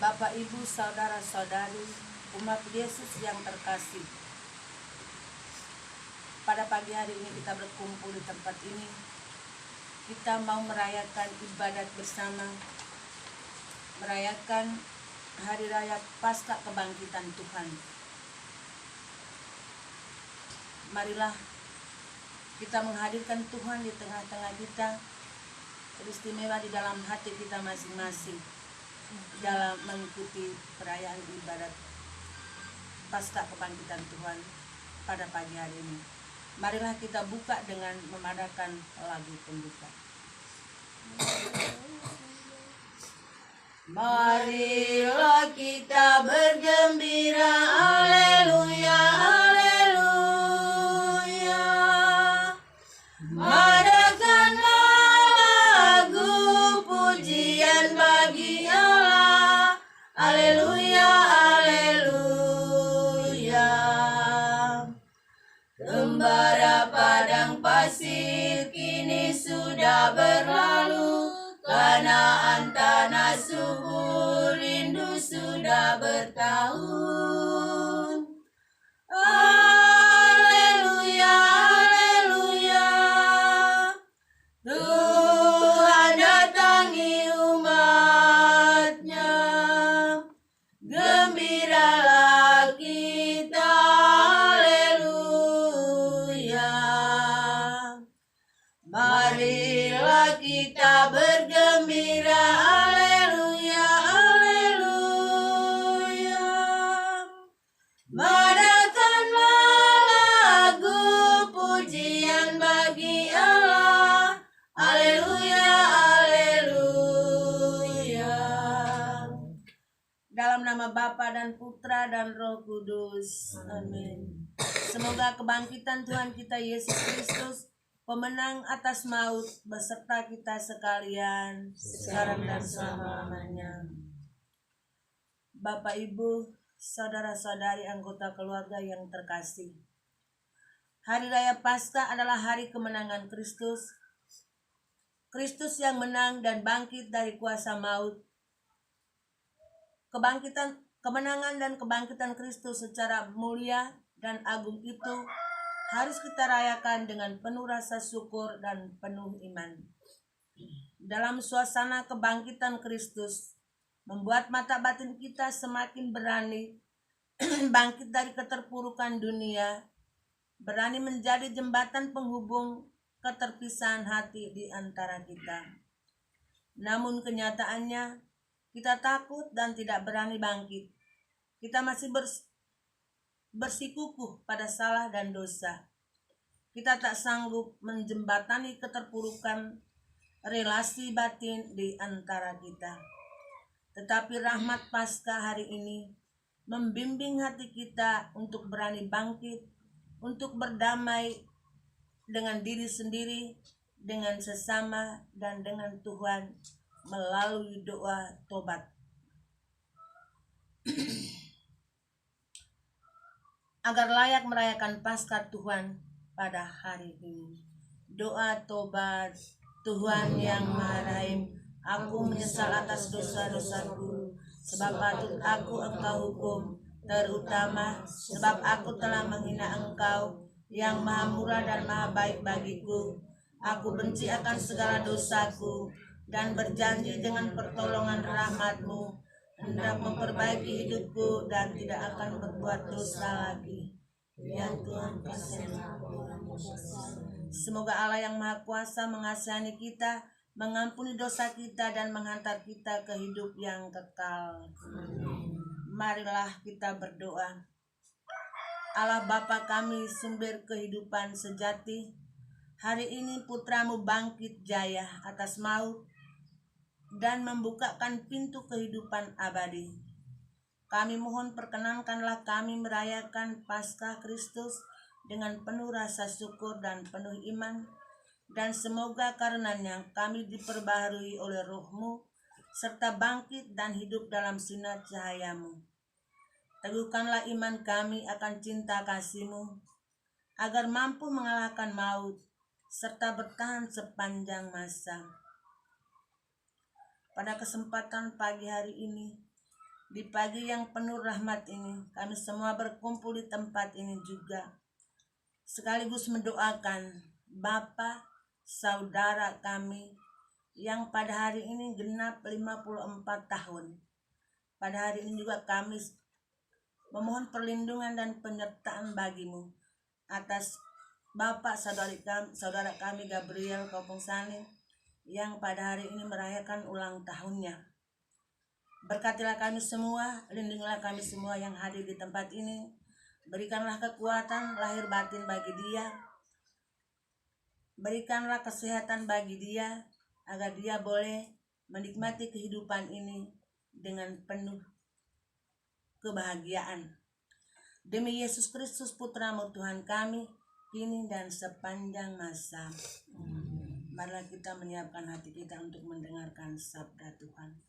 Bapak, Ibu, Saudara-saudari, umat Yesus yang terkasih, pada pagi hari ini kita berkumpul di tempat ini. Kita mau merayakan ibadat bersama, merayakan Hari Raya Paskah Kebangkitan Tuhan. Marilah kita menghadirkan Tuhan di tengah-tengah kita, beristimewa di dalam hati kita masing-masing dalam mengikuti perayaan ibadat Paskah Kebangkitan Tuhan pada pagi hari ini. Marilah kita buka dengan memadakan lagu pembuka. Marilah kita bergembira, haleluya, haleluya. Madakanlah lagu pujian bagi Allah, haleluya, haleluya. Gembara padang pasir kini sudah berlalu, Kanaan tanah subur rindu sudah bertahun. Haleluya, haleluya. Tuhan datangi umatnya, gembiralah kita, haleluya. Marilah kita bergembira, haleluya, haleluya. Madakanlah lagu pujian bagi Allah, haleluya, haleluya. Dalam nama Bapa dan Putra dan Roh Kudus, amin. Semoga kebangkitan Tuhan kita Yesus Kristus, pemenang atas maut, beserta kita sekalian sekarang dan selama-lamanya. Bapak, Ibu, saudara-saudari, anggota keluarga yang terkasih, Hari Raya Paskah adalah hari kemenangan Kristus. Kristus yang menang dan bangkit dari kuasa maut. Kemenangan dan kebangkitan Kristus secara mulia dan agung itu harus kita rayakan dengan penuh rasa syukur dan penuh iman. Dalam suasana kebangkitan Kristus, membuat mata batin kita semakin berani bangkit dari keterpurukan dunia, berani menjadi jembatan penghubung keterpisahan hati di antara kita. Namun kenyataannya, kita takut dan tidak berani bangkit. Kita masih bersikukuh pada salah dan dosa. Kita tak sanggup menjembatani keterpurukan relasi batin di antara kita. Tetapi rahmat Paskah hari ini membimbing hati kita untuk berani bangkit, untuk berdamai dengan diri sendiri, dengan sesama, dan dengan Tuhan melalui doa tobat. Agar layak merayakan Paskah Tuhan pada hari ini. Doa tobat. Tuhan yang Maha Rahim, aku menyesal atas dosa-dosaku, sebab patut aku Engkau hukum, terutama sebab aku telah menghina Engkau yang Maha Murah dan Maha Baik bagiku. Aku benci akan segala dosaku dan berjanji dengan pertolongan rahmat-Mu hendak memperbaiki hidupku dan tidak akan berbuat dosa lagi. Ya Tuhan, kasihilah aku orang dosa. Semoga Allah yang Maha Kuasa mengasihani kita, mengampuni dosa kita, dan menghantar kita ke hidup yang kekal. Marilah kita berdoa. Allah Bapa kami, sumber kehidupan sejati, hari ini Putra-Mu bangkit jaya atas maut dan membukakan pintu kehidupan abadi. Kami mohon perkenankanlah kami merayakan Paskah Kristus dengan penuh rasa syukur dan penuh iman, dan semoga karenanya kami diperbaharui oleh Roh-Mu serta bangkit dan hidup dalam sinar cahaya-Mu. Teguhkanlah iman kami akan cinta kasih-Mu, agar mampu mengalahkan maut serta bertahan sepanjang masa. Pada kesempatan pagi hari ini, Di pagi yang penuh rahmat ini, kami semua berkumpul di tempat ini juga, sekaligus mendoakan Bapa saudara kami yang pada hari ini genap 54 tahun. Pada hari ini juga kami memohon perlindungan dan penyertaan bagimu atas Bapak saudara kami Gabriel Kopong Sani yang pada hari ini merayakan ulang tahunnya. Berkatilah kami semua, lindungilah kami semua yang hadir di tempat ini. Berikanlah kekuatan lahir batin bagi dia. Berikanlah kesehatan bagi dia, agar dia boleh menikmati kehidupan ini dengan penuh kebahagiaan. Demi Yesus Kristus Putra-Mu Tuhan kami, kini dan sepanjang masa. Marilah kita menyiapkan hati kita untuk mendengarkan sabda Tuhan.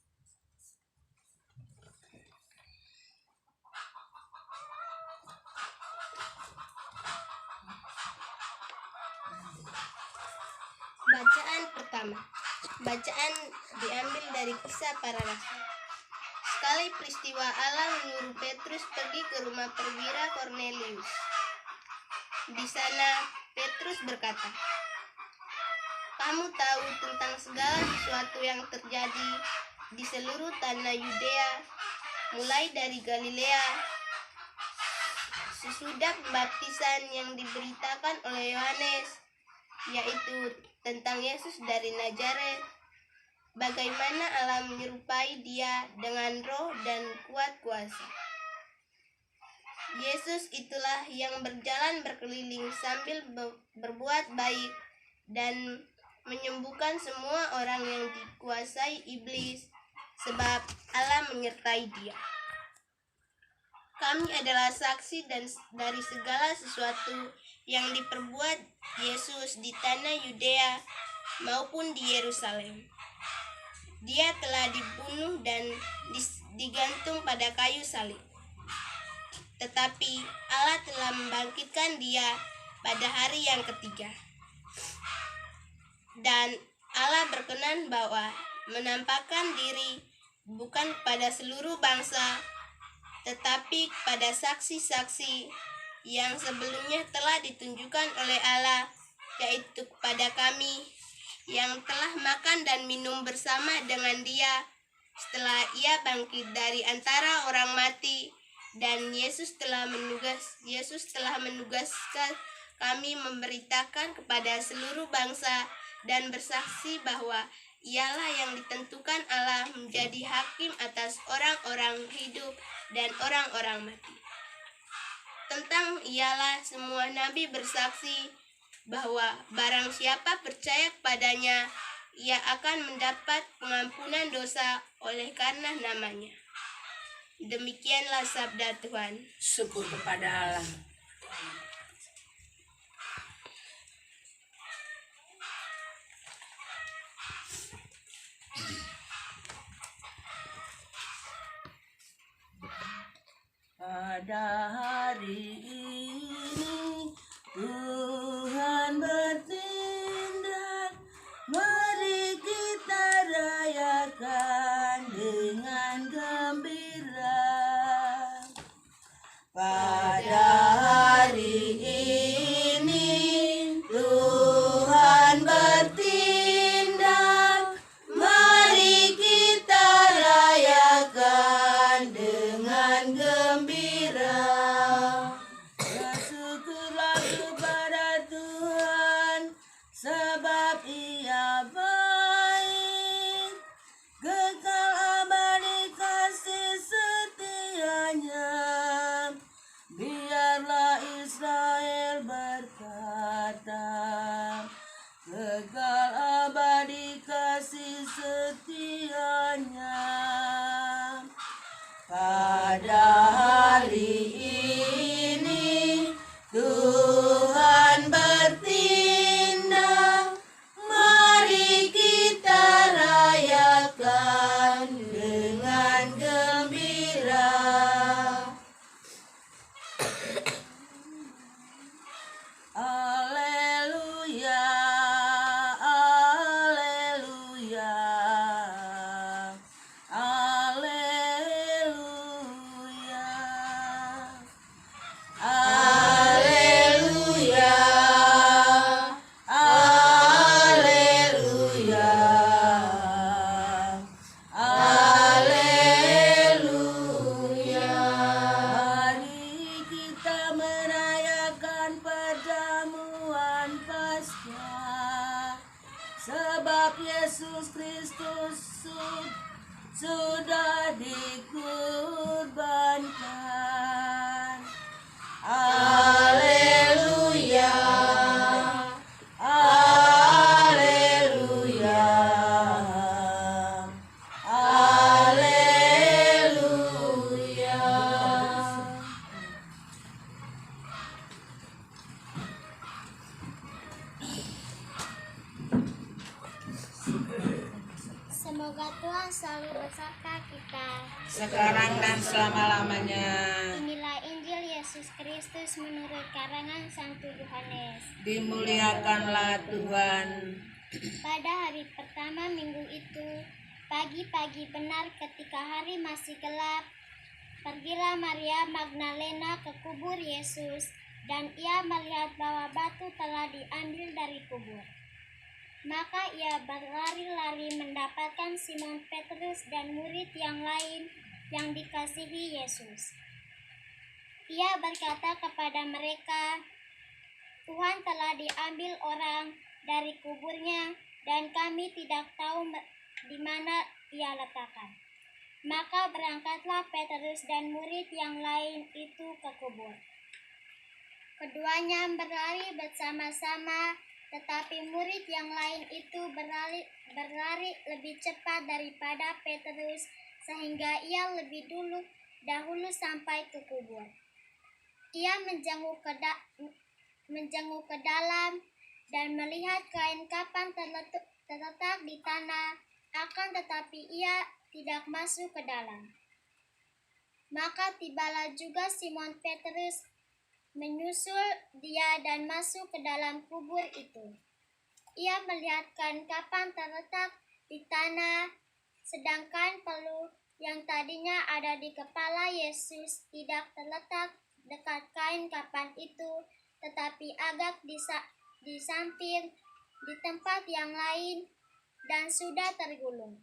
Bacaan pertama. Bacaan diambil dari Kisah Para Rasul. Sekali peristiwa Allah menyuruh Petrus pergi ke rumah perwira Kornelius. Di sana Petrus berkata, "Kamu tahu tentang segala sesuatu yang terjadi di seluruh tanah Yudea, mulai dari Galilea, sesudah pembaptisan yang diberitakan oleh Yohanes, yaitu tentang Yesus dari Nazaret, bagaimana Allah menyerupai dia dengan roh dan kuat kuasa. Yesus itulah yang berjalan berkeliling sambil berbuat baik dan menyembuhkan semua orang yang dikuasai iblis, sebab Allah menyertai dia. Kami adalah saksi dari segala sesuatu yang diperbuat Yesus di tanah Yudea maupun di Yerusalem. Dia telah dibunuh dan digantung pada kayu salib. Tetapi Allah telah membangkitkan dia pada hari yang ketiga. Dan Allah berkenan bahwa menampakkan diri bukan kepada seluruh bangsa, tetapi pada saksi-saksi yang sebelumnya telah ditunjukkan oleh Allah, yaitu kepada kami yang telah makan dan minum bersama dengan dia setelah ia bangkit dari antara orang mati. Dan Yesus telah menugaskan kami memberitakan kepada seluruh bangsa dan bersaksi bahwa ialah yang ditentukan Allah menjadi hakim atas orang-orang hidup dan orang-orang mati. Tentang ialah semua nabi bersaksi bahwa barang siapa percaya kepadanya, ia akan mendapat pengampunan dosa oleh karena namanya. Demikianlah sabda Tuhan. Syukur kepada Allah. Pada hari ini Tuhan bertindak, mari kita rayakan dengan gembira. Pada hari ini Tuhan bertindak, mari kita rayakan dengan gembira. sudah dikurbankan. Haleluya, haleluya, haleluya. Semoga Tuhan selalu beserta kita. Sekarang dan selama-lamanya. Inilah Injil Yesus Kristus menurut karangan Santo Yohanes. Dimuliakanlah Tuhan. Pada hari pertama minggu itu, pagi-pagi benar ketika hari masih gelap, pergilah Maria Magdalena ke kubur Yesus, dan ia melihat bahwa batu telah diambil dari kubur. Maka ia berlari-lari mendapatkan Simon Petrus dan murid yang lain yang dikasihi Yesus. Ia berkata kepada mereka, "Tuhan telah diambil orang dari kuburnya, dan kami tidak tahu di mana ia letakkan." Maka berangkatlah Petrus dan murid yang lain itu ke kubur. Keduanya berlari bersama-sama, tetapi murid yang lain itu berlari lebih cepat daripada Petrus, sehingga ia lebih dahulu sampai ke kubur. Ia menjenguk ke dalam dan melihat kain kapan terletak di tanah, akan tetapi ia tidak masuk ke dalam. Maka tibalah juga Simon Petrus menyusul dia dan masuk ke dalam kubur itu. Ia melihat kain kapan terletak di tanah, sedangkan peluh yang tadinya ada di kepala Yesus tidak terletak dekat kain kapan itu, tetapi agak di samping, di tempat yang lain, dan sudah tergulung.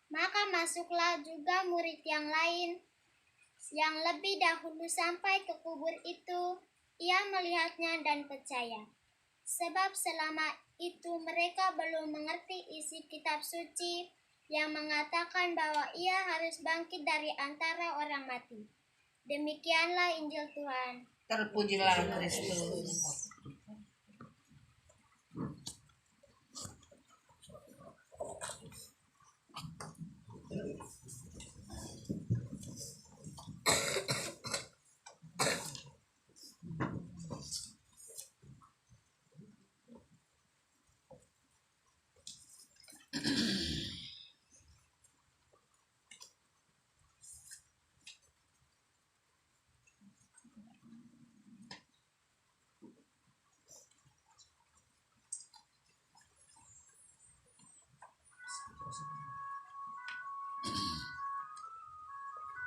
Maka masuklah juga murid yang lain, yang lebih dahulu sampai ke kubur itu. Ia melihatnya dan percaya, sebab selama itu mereka belum mengerti isi kitab suci yang mengatakan bahwa ia harus bangkit dari antara orang mati. Demikianlah Injil Tuhan. Terpujilah Kristus.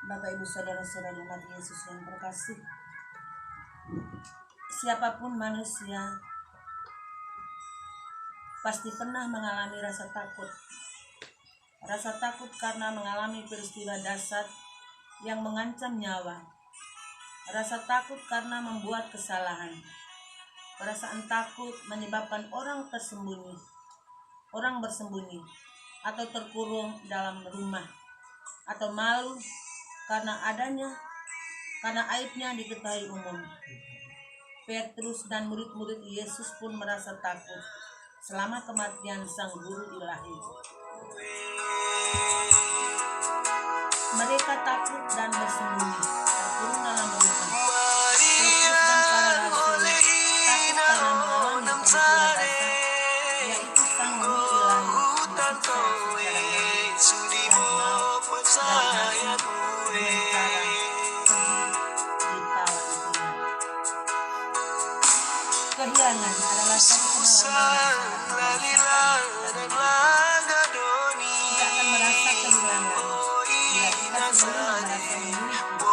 Bapak Ibu Saudara-saudara umat Yesus yang terkasih, siapapun manusia pasti pernah mengalami rasa takut. Rasa takut karena mengalami peristiwa dahsyat yang mengancam nyawa. Rasa takut karena membuat kesalahan. Perasaan takut menyebabkan orang bersembunyi atau terkurung dalam rumah, atau malu karena aibnya diketahui umum. Petrus dan murid-murid Yesus pun merasa takut selama kematian Sang Guru Ilahi. Mereka takut dan bersembunyi, terkurung dalam rumah. Petrus dan para rasul takut karena mengalami peristiwa dahsyat, yaitu Sang Guru Ilahi disiksa secara nyata dan mati dengan cara kehilangan adalah satu pengalaman yang tidak akan merasa kehilangan bila kita sebelum merasa memiliki dan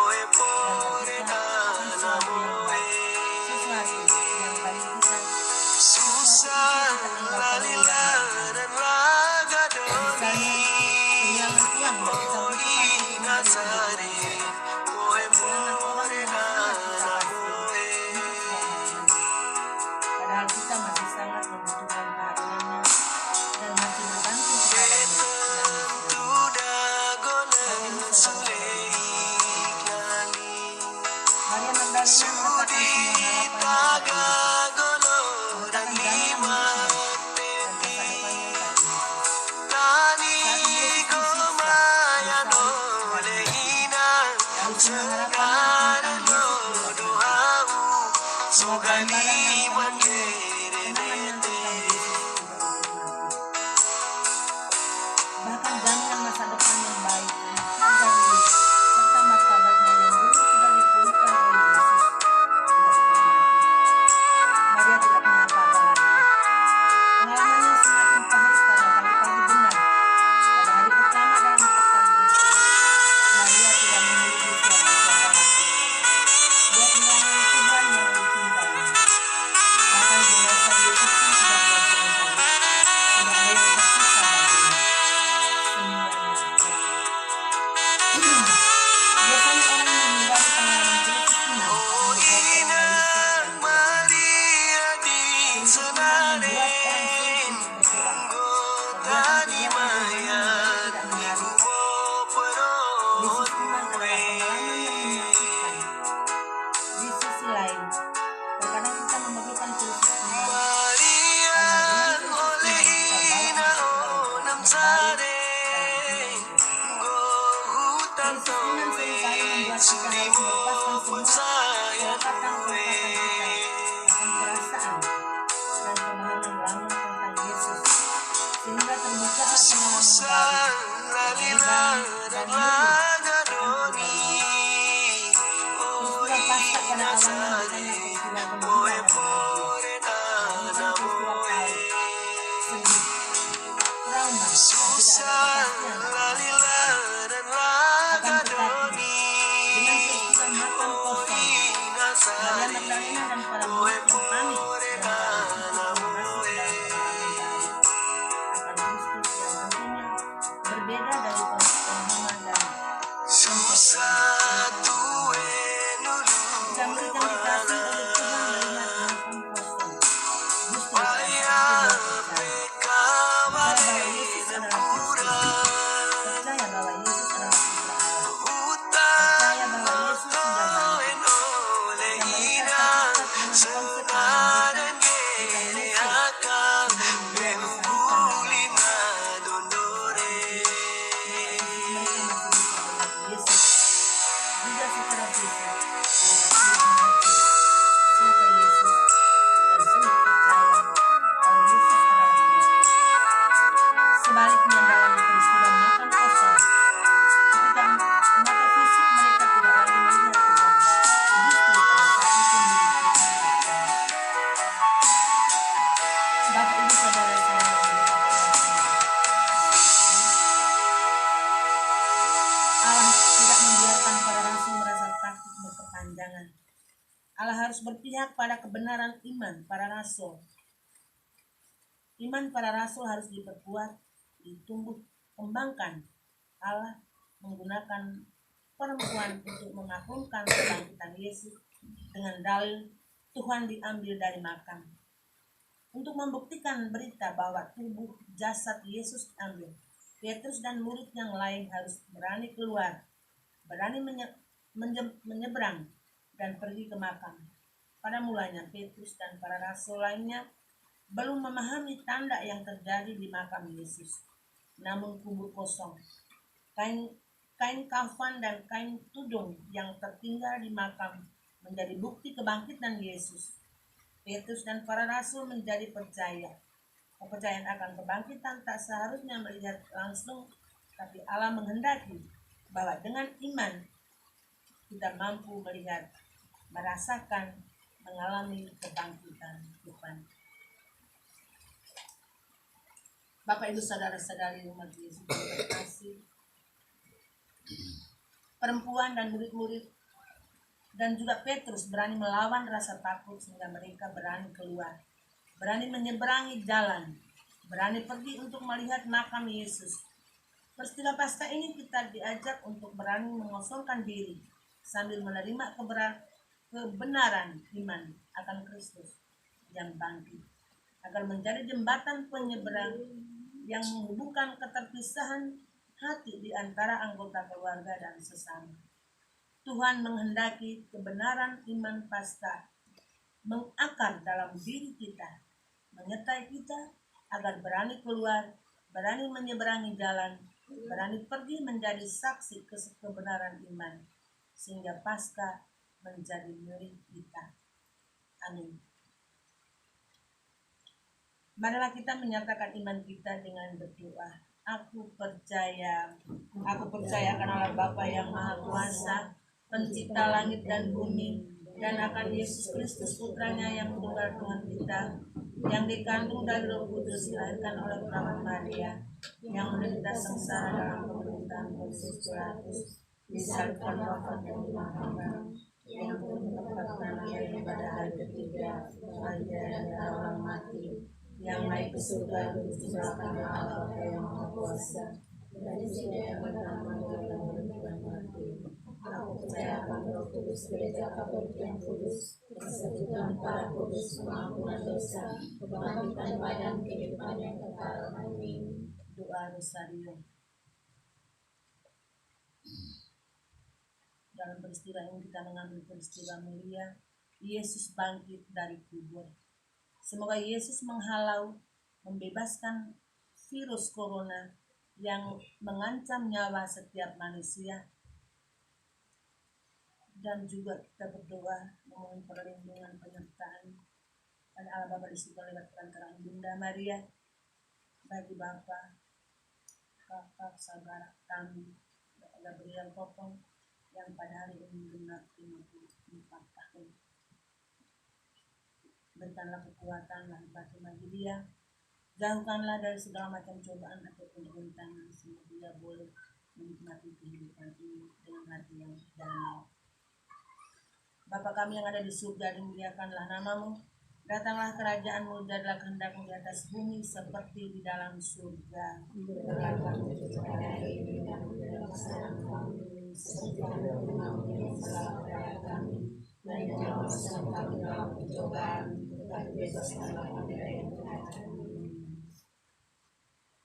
gambaran dan kemenangan yang tentang Yesus sebagai bahkan jaminan masa depan yang baik dan harga diri serta martabatnya yang dulu sudah dipulihkan oleh Yesus juga diperingati. Maria tidak punya apa-apa lagi. Pengalamannya semakin pahit karena pagi-pagi benar. Pada hari pertama dalam pekan itu, Maria tidak memiliki siapa-siapa lagi. Dia kehilangan Tuhan yang dicintainya. Bahkan jenazah Yesus pun sudah dia selesai. Tidak ada yang tersisa baginya. Semuanya berakhir. Biasanya orang yang menghindari pengalaman krisis iman karena Maria di iman membuat orang sulit untuk bergerak. Kegiatan-kegiatan tidak menarik. Krisis iman adalah pengalaman yang menyakitkan. Di sisi lain, terkadang kita memerlukan krisis iman karena dengan krisis iman kita balik masuk dalam kehidupan yang baru dan kembali ke Krisis iman seringkali membuat kita harus melepaskan semua kelekatan-kelekatan kita akan perasaan dan pemahaman lama tentang Yesus sehingga terbukalah pengalaman baru, perubahan, dan hidup akan kembali. Peristiwa Paskah pada awalnya bukanlah peristiwa gembira dan bahagia, bukan peristiwa pahit, sedih, trauma, dan tidak ada kepastian akan tetapi dengan peristiwa makam kosong, Maria Magdalena dan para murid yang panik dan takut untuk masuk dalam pengalaman baru akan Kristus yang tentunya berbeda dari pemahaman dan konsep jika murid yang dikasih oleh Tuhan melihat makam kosong, justru pada saat itu dia percaya bahwa Yesus adalah Kristus, percaya bahwa Yesus adalah Putra Allah, percaya bahwa Yesus sudah bangkit. Dan mereka terpikat dengan konsep yang memberikan jika Yesus sebelum dia disalibkan dan bangkit. Maka Yesus mereka masih bisa melihat Yesus juga secara fisik, sehingga sulit mengerti siapa Yesus dan sulit percaya kalau Yesus adalah Kristus. Sebaliknya dalam peristiwa makam kosong, ketika mata fisik mereka tidak lagi melihat Tuhan, justru pada saat itu milik Tuhan percaya. Bapak Ibu Saudara-saudara yang dimuliakan Allah tidak membiarkan para rasul merasa takut berkepanjangan. Allah harus berpihak pada kebenaran iman para rasul. Iman para rasul harus diperkuat, ditumbuh, kembangkan. Allah menggunakan perempuan untuk mengakumkan kebangkitan Yesus dengan dalil Tuhan diambil dari makam. Untuk membuktikan berita bahwa tubuh jasad Yesus diambil, Petrus dan murid yang lain harus berani keluar, berani menyeberang dan pergi ke makam. Pada mulanya Petrus dan para rasul lainnya belum memahami tanda yang terjadi di makam Yesus. Namun kubur kosong, kain kafan dan kain tudung yang tertinggal di makam menjadi bukti kebangkitan Yesus. Petrus dan para rasul menjadi percaya. Kepercayaan akan kebangkitan tak seharusnya melihat langsung, tapi Allah menghendaki bahwa dengan iman kita mampu melihat, merasakan, mengalami kebangkitan Tuhan. Bapak Ibu Saudara-saudari umat Yesus yang terkasih, perempuan dan murid-murid dan juga Petrus berani melawan rasa takut sehingga mereka berani keluar, berani menyeberangi jalan, berani pergi untuk melihat makam Yesus. Peristiwa Paskah ini kita diajak untuk berani mengosongkan diri sambil menerima kebenaran iman akan Kristus yang bangkit, agar menjadi jembatan penyeberang yang menghubungkan keterpisahan hati di antara anggota keluarga dan sesama. Tuhan menghendaki kebenaran iman Paskah mengakar dalam diri kita, menyertai kita agar berani keluar, berani menyeberangi jalan, berani pergi menjadi saksi kebenaran iman, sehingga Paskah menjadi milik kita. Amin. Marilah kita menyatakan iman kita dengan berdoa. Aku percaya akan Allah Bapa yang Maha Kuasa, pencipta langit dan bumi, dan akan Yesus Kristus putranya yang tunggal Tuhan kita, yang dikandung dari Roh Kudus, dilahirkan oleh perawan Maria, yang menderita sengsara dalam pemerintahan Pontius Pilatus, disalibkan, wafat dan dimakamkan, yang ditempatkan lagi pada hari ketiga, bangkit dari antara orang mati, yang naik ke surga duduk di sebelah Allah Bapa yang Maha Kuasa, dari sini yang pertama dan beriman mati. Aku percaya akan Roh Kudus, Gereja Katolik yang kudus, persekutuan para kudus, pengampunan dosa, kebangkitan badan, kehidupan yang kekal. Amin. Doa Rosario. Dalam peristiwa ini kita mengambil peristiwa mulia Yesus bangkit dari kubur. Semoga Yesus menghalau, membebaskan virus corona yang mengancam nyawa setiap manusia. Dan juga kita berdoa memohon perlindungan penyertaan pada Allah Bapa di surga lewat perantaraan Bunda Maria, bagi Bapa, Kakak, saudara kami, Bapak Gabriel Popong, yang pada hari ini genap 54 tahun. Berikanlah kekuatan lahir batin bagi dia, jauhkanlah dari segala macam cobaan ataupun rintangan, sehingga dia boleh menikmati kehidupan ini dengan hati yang damai. Bapa kami yang ada di surga, dimuliakanlah namamu, datanglah kerajaanmu, jadilah kehendakmu di atas bumi seperti di dalam surga. Berikanlah kami kepada hari ini dan kesalahan kami, seperti kami mengampuni kami, dan jangan masukkan kami dalam pencobaan, tetapi bebaskanlah kami dari yang jahat.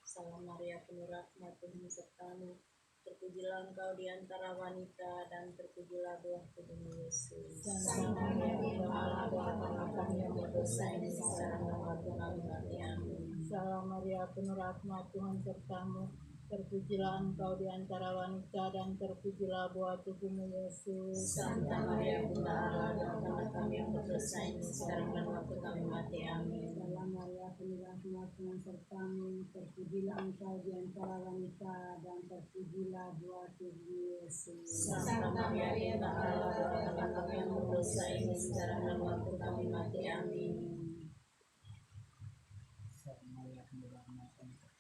Salam Maria, penuh rahmat, Tuhan sertamu. Terpujilah engkau di antara wanita, dan terpujilah buah tubuhmu Yesus. Santa Maria, Bunda Allah, doakanlah kami yang berdosa ini sekarang dan waktu kami mati. Amin. Salam Maria, penuh rahmat, Tuhan sertamu. Terpujilah engkau di antara wanita, dan terpujilah buah tubuhmu Yesus. Santa Maria, Bunda Allah, doakanlah kami yang berdosa ini sekarang dan waktu kami mati. Amin. Salam Maria, penuh rahmat, Tuhan sertamu. Terpujilah engkau di antara wanita, dan terpujilah buah tubuhmu Yesus. Santa Maria, Bunda Allah, doakanlah kami yang berdosa ini sekarang dan waktu kami mati. Amin. Santa Maria, Bunda Allah, doakanlah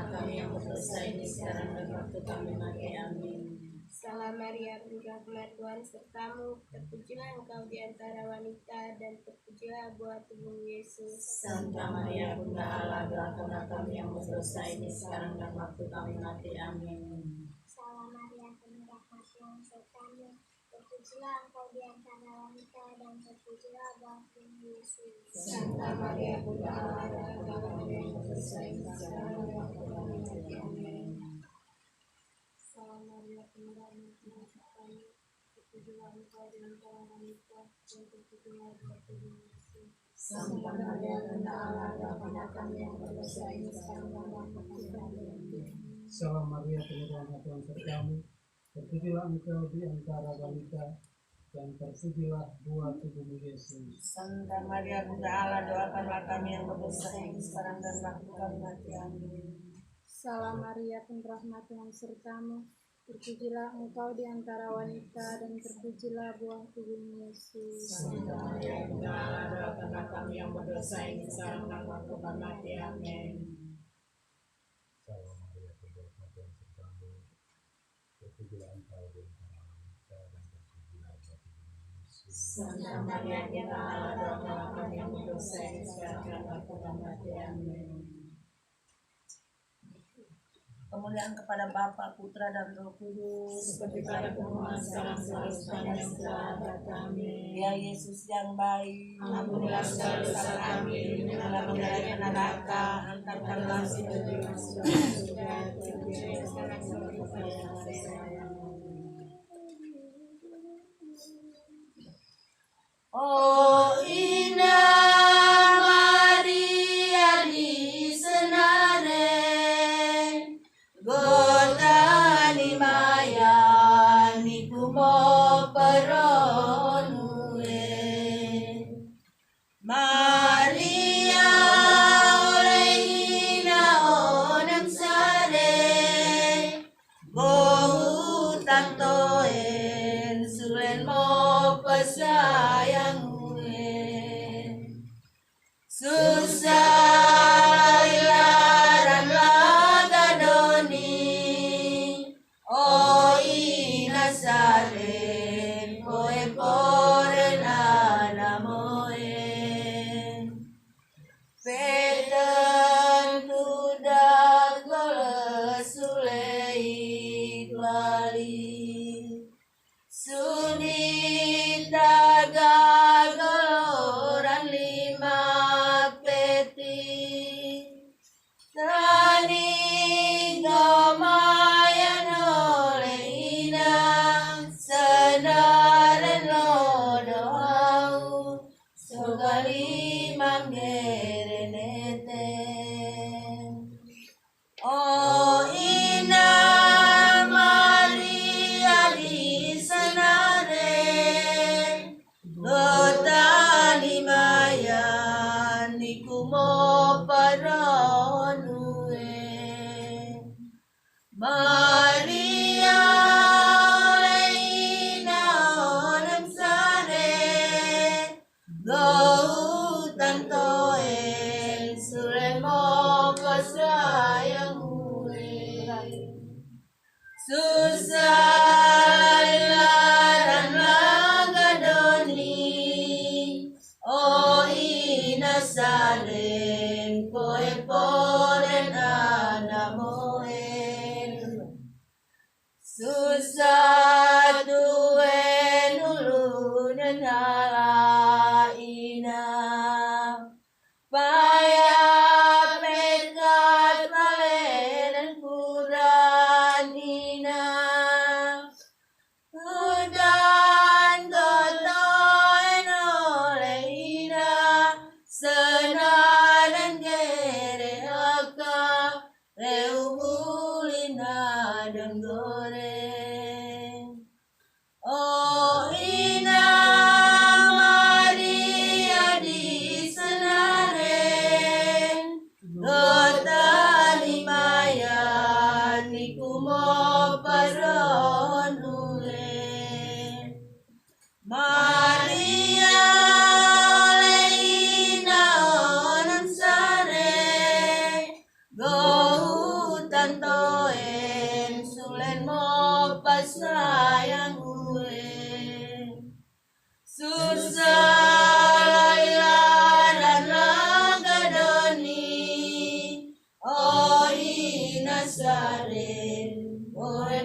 kami yang berdosa ini sekarang dan waktu kami mati. Amin. Salam Maria, penuh rahmat, Tuhan sertamu. Terpujilah engkau di antara wanita, dan terpujilah buah tubuh Yesus. Santa Maria, Bunda Allah, doakanlah kami yang berdosa ini sekarang dan waktu kami mati. Amin. Salam Maria, penuh rahmat, Tuhan sertamu. Terpujilah engkau di antara wanita, dan terpujilah buah tubuh Yesus. Santa Maria, Bunda Allah, doakanlah kami yang berdosa ini sekarang dan waktu kami mati. Amin. Salam Maria, penuh rahmat, Tuhan sertamu. Terpujilah engkau di antara wanita, dan terpujilah buah tubuh Yesus. Santa Maria, Bunda Allah, doakanlah kami yang berdosa ini sekarang dan waktu kami mati. Salam Maria, penuh rahmat, Tuhan sertamu. Terpujilah engkau di antara wanita, dan terpujilah buah tubuhmu Yesus. Santa Maria, Bunda Allah, doakanlah kami yang berdosa ini sekarang dan waktu kami mati. Amin. Salam Maria, penuh rahmat, Tuhan sertamu. Terpujilah engkau di antara wanita, dan terpujilah buah tubuhmu Yesus. Santa Maria, Bunda Allah, doakanlah kami yang berdosa ini sekarang dan waktu kami mati. Amin. Salam Maria, penuh rahmat, Tuhan sertamu. Terpujilah engkau di antara wanita, dan terpujilah buah tubuhmu Yesus. Santa Maria, Bunda Allah, doakanlah kami yang berdosa ini sekarang dan waktu kami mati. Amin. Kemuliaan kepada Bapa, Putra, dan Roh Kudus, Seperti pada permulaan sekarang selalu sepanjang segala abad. Amin. Ya Yesus yang baik, Ampunilah segala dosa kami, lindungilah kami dari neraka, antarkanlah si si jiwa surga, terpujilah sekarang sampai kepada yang amin. Oh indah Maria di Senaren, Gota lima gerenete. O ina Maria di sanare, dotani maya nikumo paronue. Maria leina onem sare, go tanto en sulemo pasayang Susalaran lagadoni, o inasaren koe poren anamoen. Susatuen ulunan halaina, paya pekat malenan kuranina. Udan totoen oleina, senaran gere aka, reubulina dan goreng. O ina Maria di senaren, gotani maya nikumo paronule. Maria leina onan sare, go tantoen sulen mo pasayang Susalaran lagadoni, o inasaren,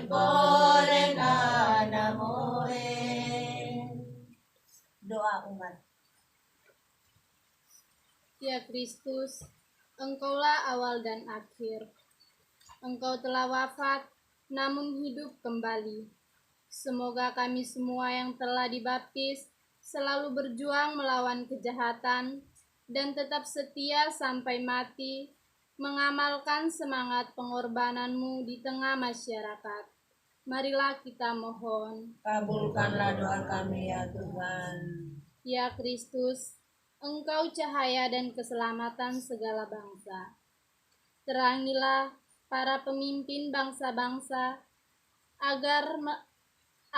poren anamoen. Doa umat. Ya Kristus, Engkaulah awal dan akhir. Engkau telah wafat, namun hidup kembali. Semoga kami semua yang telah dibaptis selalu berjuang melawan kejahatan dan tetap setia sampai mati, mengamalkan semangat pengorbananmu di tengah masyarakat. Marilah kita mohon. Kabulkanlah doa kami ya Tuhan. Ya Kristus, Engkau cahaya dan keselamatan segala bangsa. Terangilah para pemimpin bangsa-bangsa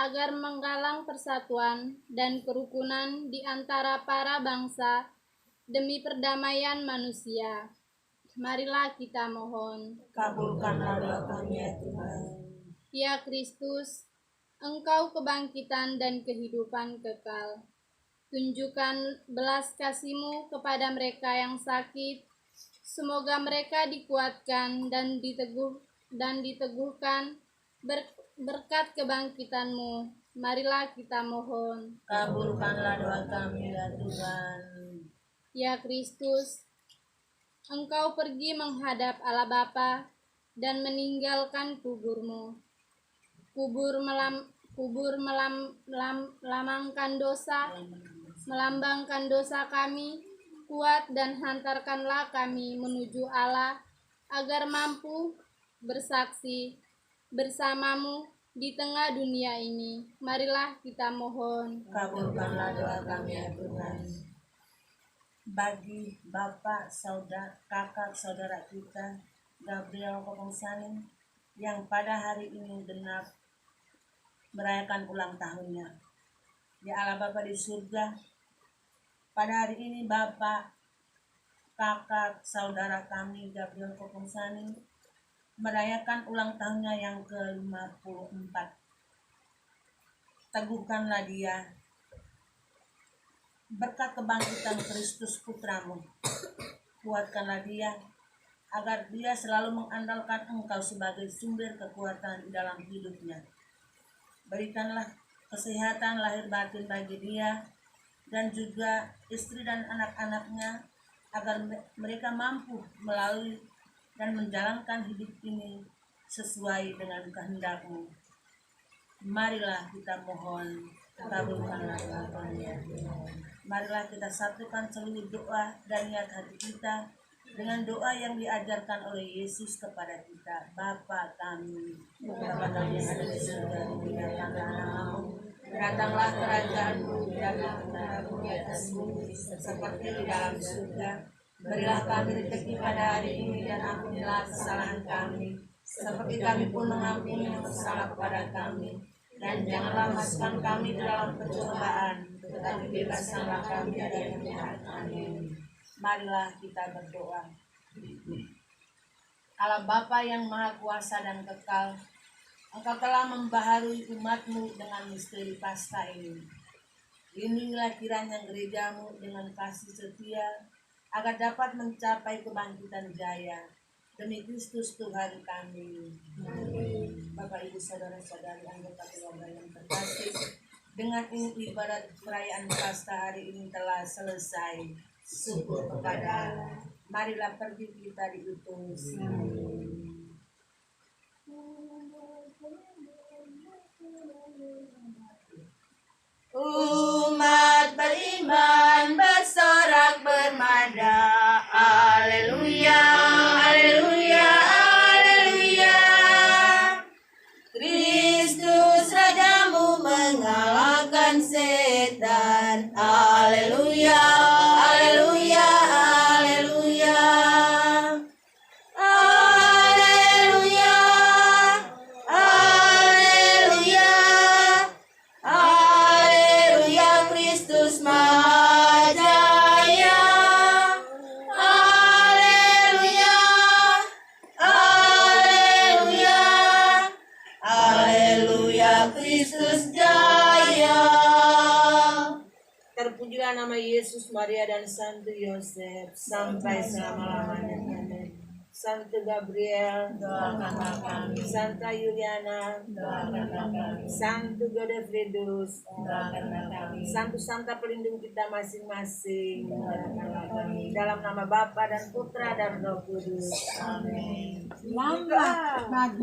agar menggalang persatuan dan kerukunan di antara para bangsa demi perdamaian manusia. Marilah kita mohon. Kabulkanlah doa kami ya Tuhan. Ya Kristus, Engkau kebangkitan dan kehidupan kekal. Tunjukkan belas kasih-Mu kepada mereka yang sakit. Semoga mereka dikuatkan dan diteguhkan berkat kebangkitan-Mu. Marilah kita mohon. Kabulkanlah doa kami ya Tuhan. Ya Kristus, Engkau pergi menghadap Allah Bapa dan meninggalkan kubur-Mu. Melambangkan dosa kami, kuat dan hantarkanlah kami menuju Allah agar mampu bersaksi bersama-Mu di tengah dunia ini. Marilah kita mohon. Kabulkanlah doa kami ya Tuhan. Bagi bapak, saudara, kakak, saudara kita, Gabriel Kopongsanin, yang pada hari ini genap merayakan ulang tahunnya. Ya Allah Bapa di surga, pada hari ini Bapak, kakak, saudara kami Gabriel Kopongsanin merayakan ulang tahunnya yang ke-54. Teguhkanlah dia berkat kebangkitan Kristus Putramu. Kuatkanlah dia agar dia selalu mengandalkan Engkau sebagai sumber kekuatan di dalam hidupnya. Berikanlah kesehatan lahir batin bagi dia dan juga istri dan anak-anaknya agar mereka mampu melalui dan menjalankan hidup ini sesuai dengan kehendak-Mu. Marilah kita mohon, kabulkanlah doa kami ya Tuhan. Marilah kita satukan seluruh doa dan niat hati kita dengan doa yang diajarkan oleh Yesus kepada kita. Bapa kami, Bapa kami yang ada di surga, dimuliakanlah namamu. Datanglah kerajaanmu, datanglah di atas bumi seperti di dalam surga. Berilah kami rezeki pada hari ini dan ampunilah kesalahan kami, seperti kami pun mengampuni yang bersalah kepada kami. Dan janganlah masukkan kami ke dalam pencobaan, tetapi bebaskanlah kami dari yang jahat. Amin. Marilah kita berdoa. Allah Bapa yang Maha Kuasa dan Kekal, Engkau telah membaharui umat-Mu dengan misteri Paskah ini. Lindungilah kiranya gereja-Mu dengan kasih setia, agar dapat mencapai kebangkitan jaya. Demi Kristus Tuhan kami. Amin. Bapak, Ibu, Saudara-saudari, anggota keluarga yang terkasih, dengan ini ibadat perayaan Paskah hari ini telah selesai. Syukur kepada Allah. Marilah pergi kita diutus. Umat beriman bersorak bermada, Haleluya, Haleluya, Haleluya. Kristus Rajamu mengalahkan setan, Haleluya, Haleluya, Haleluya. Haleluya, Haleluya, Haleluya, Kristus Maha Jaya. Haleluya, Haleluya, Haleluya, Kristus Jaya. Terpujilah nama Yesus, Maria, dan Santo Yosef sampai selama-lamanya. Amin. Santo Gabriel, doakanlah kami. Santa Juliana, doakanlah kami. Santo Godefridus, doakanlah kami. Santa pelindung kita masing-masing, doakanlah kami. Dalam nama Bapa dan Putra dan Roh Kudus. Amin. Selamat.